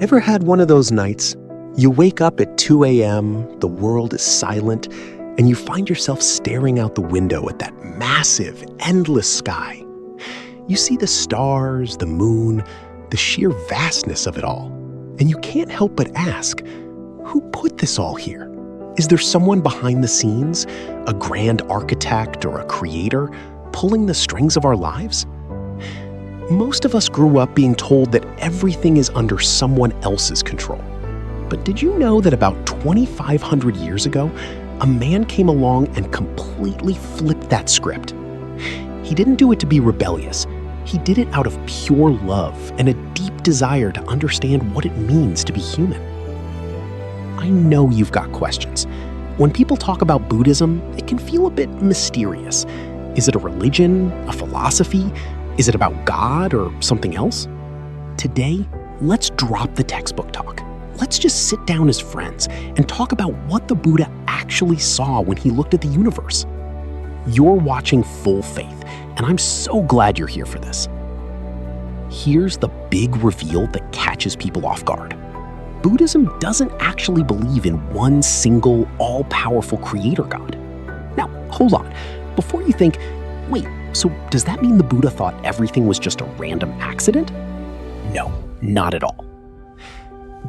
Ever had one of those nights? You wake up at 2 a.m., the world is silent, and you find yourself staring out the window at that massive, endless sky. You see the stars, the moon, the sheer vastness of it all, and you can't help but ask, who put this all here? Is there someone behind the scenes, a grand architect or a creator, pulling the strings of our lives? Most of us grew up being told that everything is under someone else's control. But did you know that about 2,500 years ago, a man came along and completely flipped that script? He didn't do it to be rebellious. He did it out of pure love and a deep desire to understand what it means to be human. I know you've got questions. When people talk about Buddhism, it can feel a bit mysterious. Is it a religion, a philosophy? Is it about God or something else? Today, let's drop the textbook talk. Let's just sit down as friends and talk about what the Buddha actually saw when he looked at the universe. You're watching Full Faith, and I'm so glad you're here for this. Here's the big reveal that catches people off guard. Buddhism doesn't actually believe in one single, all-powerful creator god. Now, hold on. Before you think, wait, so does that mean the Buddha thought everything was just a random accident? No, not at all.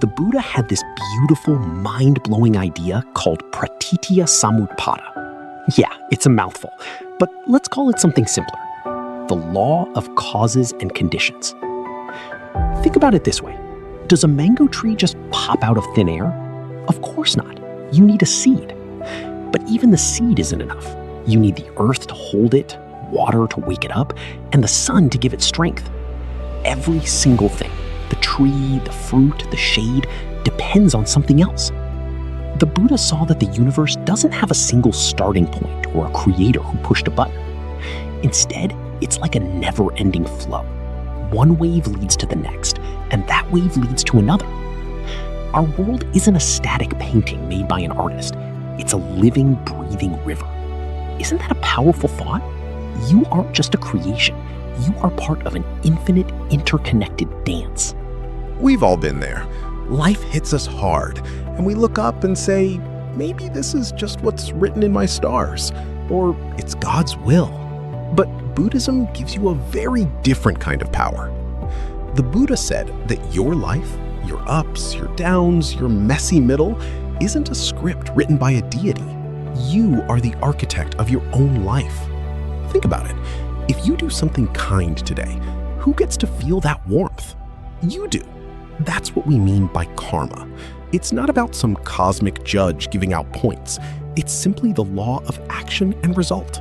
The Buddha had this beautiful, mind-blowing idea called pratitya samutpada. Yeah, it's a mouthful, but let's call it something simpler. The law of causes and conditions. Think about it this way. Does a mango tree just pop out of thin air? Of course not. You need a seed. But even the seed isn't enough. You need the earth to hold it, water to wake it up, and the sun to give it strength. Every single thing, the tree, the fruit, the shade, depends on something else. The Buddha saw that the universe doesn't have a single starting point or a creator who pushed a button. Instead, it's like a never-ending flow. One wave leads to the next, and that wave leads to another. Our world isn't a static painting made by an artist. It's a living, breathing river. Isn't that a powerful thought? You aren't just a creation. You are part of an infinite, interconnected dance. We've all been there. Life hits us hard, and we look up and say, maybe this is just what's written in my stars, or it's God's will. But Buddhism gives you a very different kind of power. The Buddha said that your life, your ups, your downs, your messy middle, isn't a script written by a deity. You are the architect of your own life. Think about it. If you do something kind today, who gets to feel that warmth? You do. That's what we mean by karma. It's not about some cosmic judge giving out points. It's simply the law of action and result.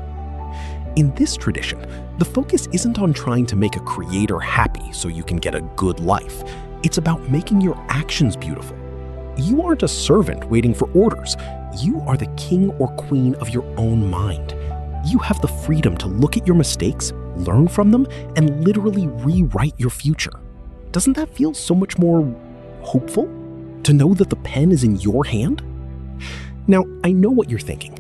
In this tradition, the focus isn't on trying to make a creator happy so you can get a good life. It's about making your actions beautiful. You aren't a servant waiting for orders. You are the king or queen of your own mind. You have the freedom to look at your mistakes, learn from them, and literally rewrite your future. Doesn't that feel so much more hopeful? To know that the pen is in your hand? Now, I know what you're thinking.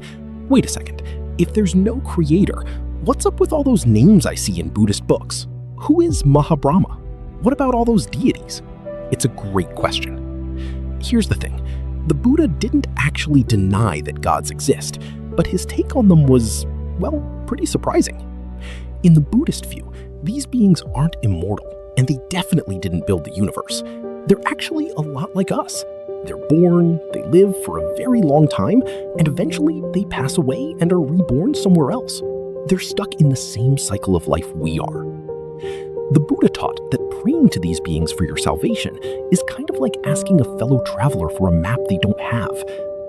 Wait a second. If there's no creator, what's up with all those names I see in Buddhist books? Who is Mahabrahma? What about all those deities? It's a great question. Here's the thing. The Buddha didn't actually deny that gods exist, but his take on them was, well, pretty surprising. In the Buddhist view, these beings aren't immortal, and they definitely didn't build the universe. They're actually a lot like us. They're born, they live for a very long time, and eventually they pass away and are reborn somewhere else. They're stuck in the same cycle of life we are. The Buddha taught that praying to these beings for your salvation is kind of like asking a fellow traveler for a map they don't have.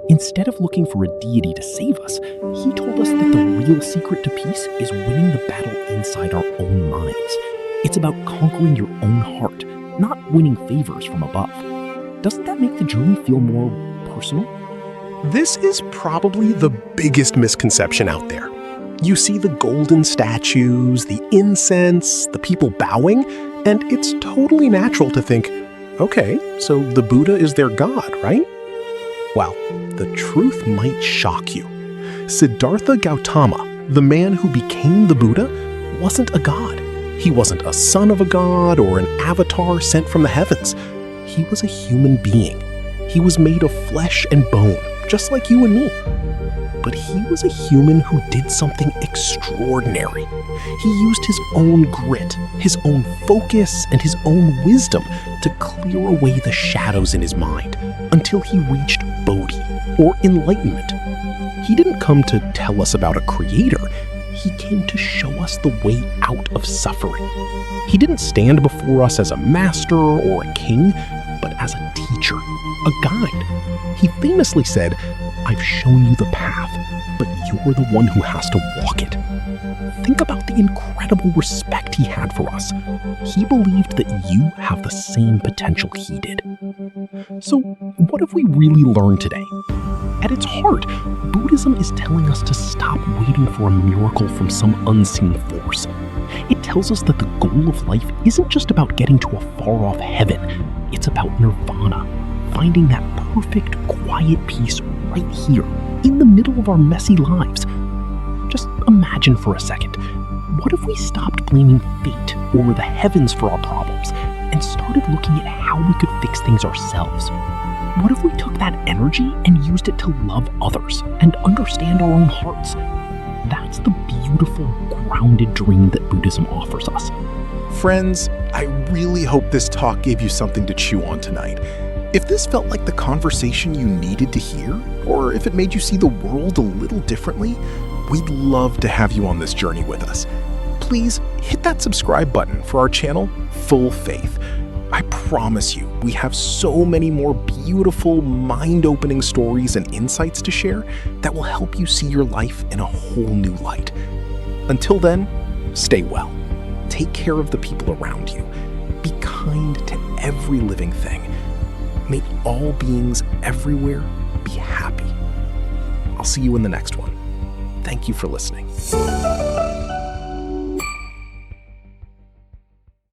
Instead of looking for a deity to save us, he told us that the real secret to peace is winning the battle inside our own minds. It's about conquering your own heart, not winning favors from above. Doesn't that make the journey feel more personal? This is probably the biggest misconception out there. You see the golden statues, the incense, the people bowing, and it's totally natural to think, okay, so the Buddha is their god, right? Well, the truth might shock you. Siddhartha Gautama, the man who became the Buddha, wasn't a god. He wasn't a son of a god or an avatar sent from the heavens. he was a human being. He was made of flesh and bone, just like you and me. But he was a human who did something extraordinary. He used his own grit, his own focus, and his own wisdom to clear away the shadows in his mind until he reached Bodhi, or enlightenment. He didn't come to tell us about a creator. He came to show us the way out of suffering. He didn't stand before us as a master or a king, but as a teacher, a guide. He famously said, "I've shown you the path, but you're the one who has to walk it." Think about the incredible respect he had for us. He believed that you have the same potential he did. So, what have we really learned today? At its heart, Buddhism is telling us to stop waiting for a miracle from some unseen force. It tells us that the goal of life isn't just about getting to a far-off heaven. It's about nirvana, finding that perfect, quiet peace right here, in the middle of our messy lives. Just imagine for a second, what if we stopped blaming fate or the heavens for our problems and started looking at how we could fix things ourselves? What if we took that energy and used it to love others and understand our own hearts? That's the beautiful, grounded dream that Buddhism offers us. Friends, I really hope this talk gave you something to chew on tonight. If this felt like the conversation you needed to hear, or if it made you see the world a little differently, we'd love to have you on this journey with us. Please hit that subscribe button for our channel, Full Faith. I promise you, we have so many more beautiful, mind-opening stories and insights to share that will help you see your life in a whole new light. Until then, stay well. Take care of the people around you. Be kind to every living thing. May all beings everywhere be happy. I'll see you in the next one. Thank you for listening.